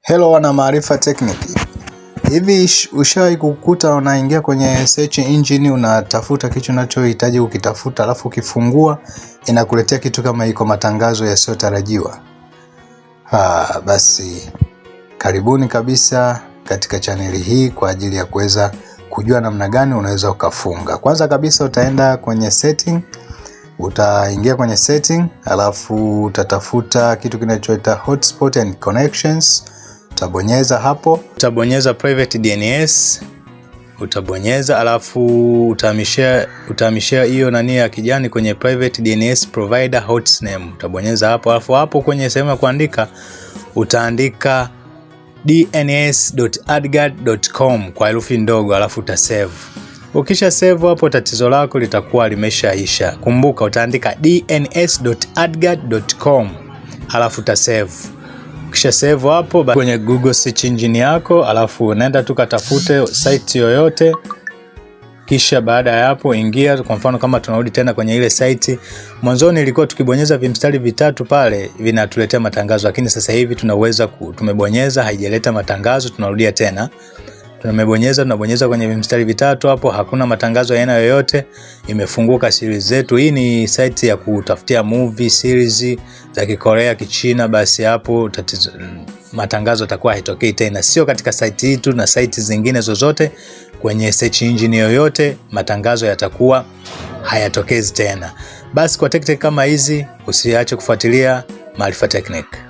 Hello wana Maarifa Technique. Hivi ushawahi kukuta unaingia kwenye search engine unatafuta kitu unachohitaji ukitafuta, alafu ukifungua inakuletea kitu kama iko matangazo yasiyotarajiwa? Basi karibuni kabisa katika chaneli hii kwa ajili ya kuweza kujua namna gani unaweza ukafunga. Kwanza kabisa utaenda kwenye setting, utaingia kwenye setting, alafu utatafuta kitu kinachoitwa hotspot and connections. Utabonyeza hapo, utabonyeza private DNS, utabonyeza alafu utahamishia hiyo nani ya kijani kwenye private DNS provider hostname. Utabonyeza hapo, alafu hapo kwenye sehemu ya kuandika utaandika dns.adguard.com kwa herufi ndogo, alafu utasave. Ukisha save hapo tatizo lako litakuwa limeshaisha. Kumbuka utaandika dns.adguard.com alafu utasave. Kisha save hapo kwenye Google search engine yako, alafu unaenda tu katafute site yoyote. Kisha baada ya hapo ingia, kwa mfano kama tunarudi tena kwenye ile site, mwanzoni ilikuwa tukibonyeza vimstari vitatu pale vinatuletea matangazo, lakini sasa hivi tunaweza tumebonyeza haijaleta matangazo, tunarudia tena. Tunabonyeza kwenye vimstari vitatu hapo, hakuna matangazo ya aina yoyote, imefunguka series zetu. Hii ni site ya kutafutia movie series za Kikorea, Kichina. Basi hapo matangazo yatakuwa haitokei tena, sio katika site hii tu, na site zingine zozote kwenye search engine yoyote matangazo yatakuwa hayatokezi tena. Basi kwa technique kama hizi usiache kufuatilia Maarifa Technique.